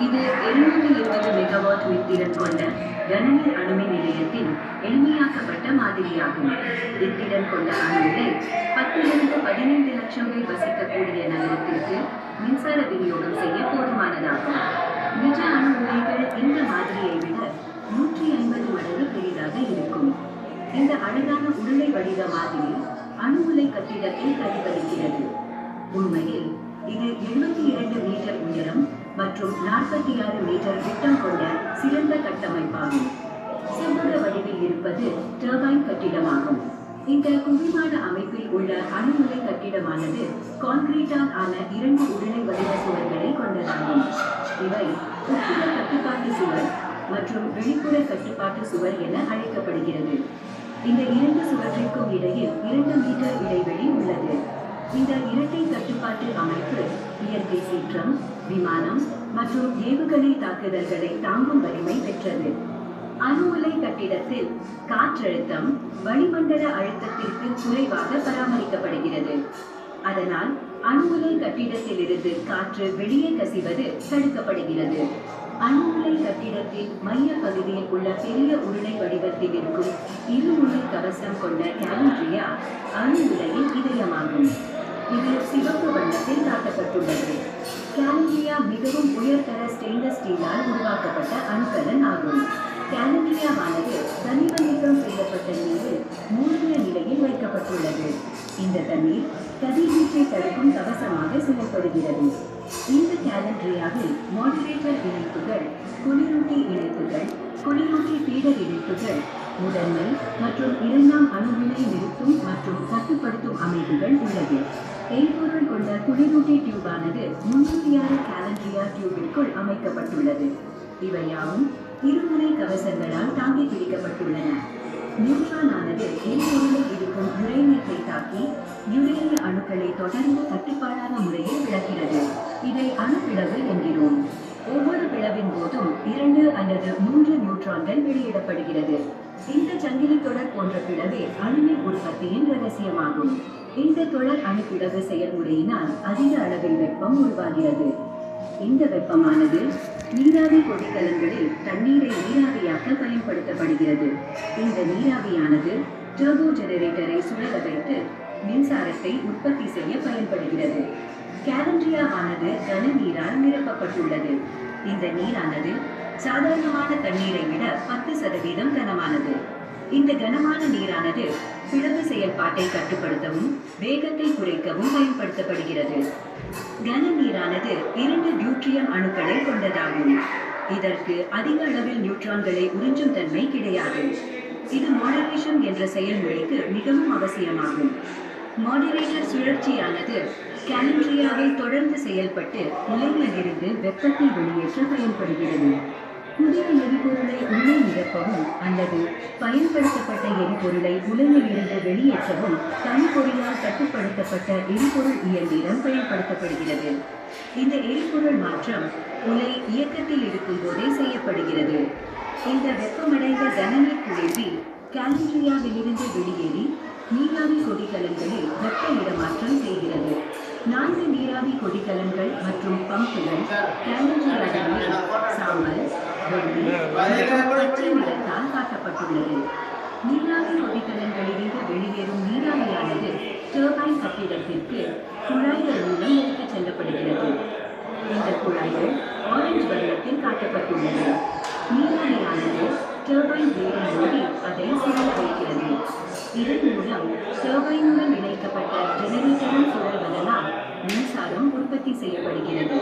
இது 720 மெகாவாட் மின்திறன் கொண்ட கனநீர் அணுமின் நிலையத்தின் எளிமையாக்கப்பட்ட மாதிரியாகும். இத்திறன் கொண்ட அணு உலை 10 15 லட்சம் பேர் வசிக்கக்கூடிய நகரத்திற்கு மின்சார விநியோகம் செய்ய போதுமானதாகும். நிஜ அணு உலைகள் இந்த மாதிரியை விட 150 மடங்கு பெரிதாக இருக்கும். இந்த அழகான உருளை வடிவ மாதிரி அணு உலை கட்டிடத்தில் பிரதிபலிக்கிறது. உண்மையில் இது 72 மீட்டர் உயரம் மற்றும் 46 மீட்டர் விட்டம் கொண்ட சிறந்த கட்டமைப்பாகும். செவ்வக வடிவில் இருப்பது டர்பைன் கட்டிடமாகும். இந்த குவிமான அமைப்பில் உள்ள அணு உலை கட்டிடமானது கான்கிரீட்டால் ஆன 2 உருளை வடிவ சுவர்களை கொண்டதாகும். இவை உட்புற கட்டுப்பாட்டு சுவர் மற்றும் வெளிப்புற கட்டுப்பாட்டு சுவர் என அழைக்கப்படுகிறது. இந்த 2 சுவற்றிற்கும் இடையில் 2 மீட்டர் இடைவெளி உள்ளது. இந்த இரட்டை கட்டுப்பாட்டு அமைப்பு இயற்கை சீற்றம், விமானம் மற்றும் ஏவுகணை தாக்குதல்களை தாங்கும் வலிமை பெற்றது. அணு உலை கட்டிடத்தில் காற்றழுத்தம் வளிமண்டல அழுத்தத்திற்கு குறைவாக பராமரிக்கப்படுகிறது. அதனால் அணு உலை கட்டிடத்திலிருந்து காற்று வெளியே கசிவது தடுக்கப்படுகிறது. அணு உலை கட்டிடத்தின் மைய பகுதியில் உள்ள பெரிய உருளை வடிவத்தில் இருக்கும் இருமுனை கவசம் கொண்ட கேலண்ட்ரியா அணு உலையின் இதயமாகும். இது சிவப்பு வண்ணத்தில் காட்டப்பட்டுள்ளது. கேலண்ட்ரியா மிகவும் உயர்தர ஸ்டெயின்லெஸ் ஸ்டீலால் உருவாக்கப்பட்ட அணுக்கலன் ஆகும். கேலண்ட்ரியாவானது தனிமநீக்கம் செய்யப்பட்ட நீரில் மூழ்கிய நிலையில் வைக்கப்பட்டுள்ளது. இந்த தண்ணீர் கதிர்வீச்சை தடுக்கும் கவசமாக செயல்படுகிறது. இந்த கேலண்ட்ரியாவில் மாடுலேட்டர் இணைப்புகள், குளிரூட்டி இணைப்புகள், குளிரூட்டி ஃபீடர் இணைப்புகள், முதன்மை மற்றும் இரண்டாம் அணுவினை நிறுத்தும் மற்றும் கட்டுப்படுத்தும் அமைப்புகள் உள்ளது. எரிபொருள் கொண்ட குளிரூட்டி டியூபானது 306 கேலண்ட்ரியா டியூபிற்குள் அமைக்கப்பட்டுள்ளது. இவையாவும் இருமுனை கவசங்களால் தாங்கி பிடிக்கப்பட்டுள்ளன. நியூட்ரான் ஆனது எரிபொருளில் இருக்கும் யுரேனியத்தை தாக்கி யுரேனிய அணுக்களை தொடர்ந்து கட்டுப்பாடான முறையில் விளக்கிறது. இதை அணுப்பிளவு என்கிறோம். ஒவ்வொரு பிளவின் போதும் 2 அல்லது 3 நியூட்ரான்கள் வெளியிடப்படுகிறது. இந்த சங்கிலி தொடர் போன்ற பிளவே அணுவின் உற்பத்தியின் ரகசியமாகும். இந்த தொடர் அணுப்பிளவு செயல்முறையினால் அதிக அளவில் வெப்பம் உருவாகிறது. இந்த வெப்பமானது நீராவி கொதிகலன்களில் தண்ணீரை நீராவியாக்க பயன்படுத்தப்படுகிறது. இந்த நீராவியானது டர்போ ஜெனரேட்டரை சுழல வைத்து மின்சாரத்தை உற்பத்தி செய்ய பயன்படுகிறது. கேலண்ட்ரியாவானது கன நீரால் நிரப்பப்பட்டுள்ளது. இந்த நீரானது சாதாரணமான தண்ணீரை விட 10% கனமானது. இந்த கனமான நீரானது பிளவு செயல்பாட்டை கட்டுப்படுத்தவும் வேகத்தை குறைக்கவும் பயன்படுத்தப்படுகிறது. கன நீரானது 2 டியூட்ரியம் அணுக்களை கொண்டதாகும். இதற்கு அதிக அளவில் நியூட்ரான்களை உறிஞ்சும் தன்மை கிடையாது. இது மாடரேஷன் என்ற செயல்முறைக்கு மிகவும் அவசியமாகும். மாடுலேட்டர் சுழற்சியானது கேலண்ட்ரியாவில் தொடர்ந்து செயல்பட்டு உலையிலிருந்து வெப்பத்தை வெளியேற்ற பயன்படுகிறது. புதிய எரிபொருளை உள்ளே நிரப்பவும் அல்லது பயன்படுத்தப்பட்ட எரிபொருளை உலையிலிருந்து வெளியேற்றவும் தனிப்பொறியால் கட்டுப்படுத்தப்பட்ட எரிபொருள் இயந்திரம் பயன்படுத்தப்படுகிறது. இந்த எரிபொருள் மாற்றம் உலை இயக்கத்தில் இருக்கும் போதே செய்யப்படுகிறது. இந்த வெப்பமடைந்த கனநீர் குளிர்வி கேலண்ட்ரியாவிலிருந்து வெளியேறி நீராவி கொதிகலன்களில் வெப்ப இடமாற்றம் செய்கிறது. 4 நீராவி கொதிகலன்கள் மற்றும் பம்புகள் கேலண்ட்ரியாவில் சாம்பல், வெள்ளி மற்றும் பச்சை நிறத்தால் காட்டப்பட்டுள்ளது. நீராவி கொதிகலன்களிலிருந்து வெளியேறும் நீராவியானது டர்பைன் கட்டிடத்திற்கு குழாய்கள் மூலம் எடுத்துச் செல்லப்படுகிறது. இந்த குழாய்கள் ஆரஞ்சு வண்ணத்தில் காட்டப்பட்டுள்ளது. நீராவியானது டர்பைன் பிளேடில் மூடி அதை சுழல வைக்கிறது. இதன் மூலம் டர்பைனுடன் இணைக்கப்பட்ட ஜெனரேட்டரும் சுழல்வதனால் மின்சாரம் உற்பத்தி செய்யப்படுகிறது.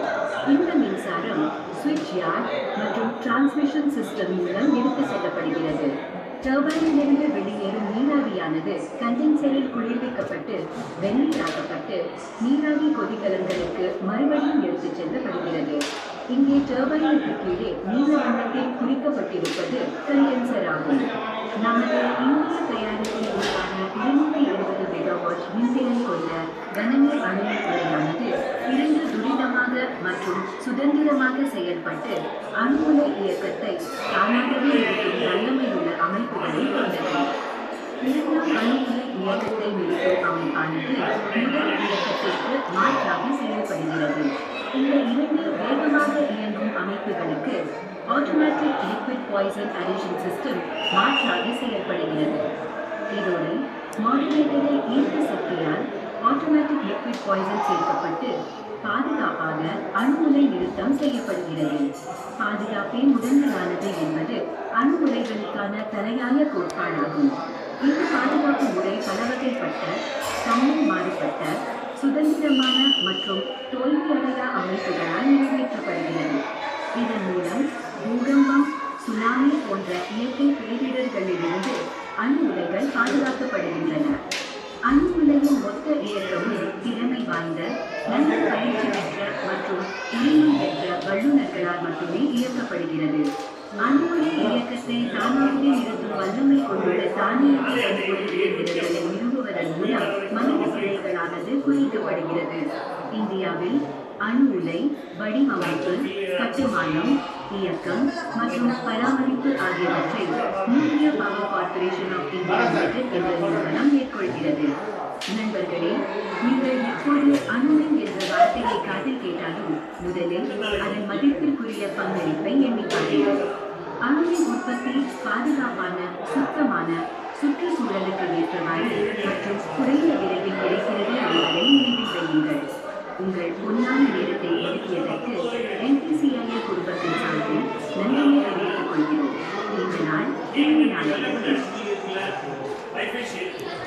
இந்த மின்சாரம் சுவிட்ச் யார்ட் மற்றும் டிரான்ஸ்மிஷன் சிஸ்டம் மூலம் எடுத்து செல்லப்படுகிறது. டர்பைனிலிருந்து வெளியேறும் நீராவியானது கண்டென்சரில் குளிர்விக்கப்பட்டு வெந்நீராக்கப்பட்டு நீராவி கொதிகலன்களுக்கு மறுபடியும் எடுத்துச் செல்லப்படுகிறது. இங்கே டர்பைனுக்கு கீழே நீல வண்ணத்தில் குறிக்கப்பட்டிருப்பது கண்டென்சர் ஆகும். நமது இந்திய தயாரிப்பில் உருவான 270 மெகாவாட் மின்திறன் கொண்ட கனநீர் அணுமின் உலையானது 2 துரிதமாக மற்றும் சுதந்திரமாக செயல்பட்டு அணு உலை இயக்கத்தை தானாகவே இருக்கும் வல்லமையுள்ள அமைப்புகளை கொண்டது. இரண்டாம் அணு உலை இயக்கத்தை நிறுத்தும் அமைப்பானது முதல் இயக்கத்திற்கு மாற்றாக செயல்படுகிறது. இந்த 2 வேகமாக இயங்கும் அமைப்புகள் பயன்பாடுகளுக்கு automatic liquid poison addition system மாற்றாக செயல்படுகிறது. இதோடு மாடுலேட்டரில் ஈர்ப்பு சக்தியால் ஆட்டோமேட்டிக் லிக்விட் பாய்சன் சேர்க்கப்பட்டு பாதுகாப்பாக அணுமுலை நிறுத்தம் செய்யப்படுகிறது. பாதுகாப்பே முதன்மையானது என்பது அணுமுலைகளுக்கான தலையாய கோட்பாடாகும். இந்த பாதுகாப்பு முறை பலவகைப்பட்ட, தன்மை மாறுபட்ட, சுதந்திரமான மற்றும் தோல்வியடையா அமைப்புகளால் நிறைவேற்றப்படுகிறது. இதன் மூலம் பூகம்பம், சுனாமி போன்ற இயற்கை பேரிடர்களிலிருந்து அணு உலைகள் பாதுகாக்கப்படுகின்றன. அணு உலையின் மொத்த இயக்கமும் திறமை வாய்ந்த, நன்கு பயிற்சி பெற்ற மற்றும் உரிமம் பெற்ற வல்லுநர்களால் மட்டுமே இயக்கப்படுகிறது. அணு உலை இயக்கத்தை தானாகவே நிறுத்தும் வல்லமை கொண்டுள்ள தானியங்கி அணுகுலை இயந்திரங்களை நிறுவுவதன் மூலம் மனித பிழைகளானது குறைக்கப்படுகிறது. இந்தியாவில் அணு உலை வடிவமைப்பு, கட்டுமானம், இயக்கம் மற்றும் பராமரிப்பு ஆகியவற்றை nuclear power corporation of India limited என்ற நிறுவனம் மேற்கொள்கிறது. நண்பர்களே, நீங்கள் எப்போது அணுமின் என்ற வார்த்தையை காதில் கேட்டாலும் முதலில் அதன் மதிப்பிற்குரிய பங்களிப்பை எண்ணி பாருங்கள். அணுமின் உற்பத்தி பாதுகாப்பான, சுத்தமான, சுற்றுச்சூழலுக்கு ஏற்றவாறு மற்றும் குறைந்த விலையில் கிடைக்கிறது என்பதை நினைவில் வையுங்கள். உங்கள் பொன்னான நேரத்தை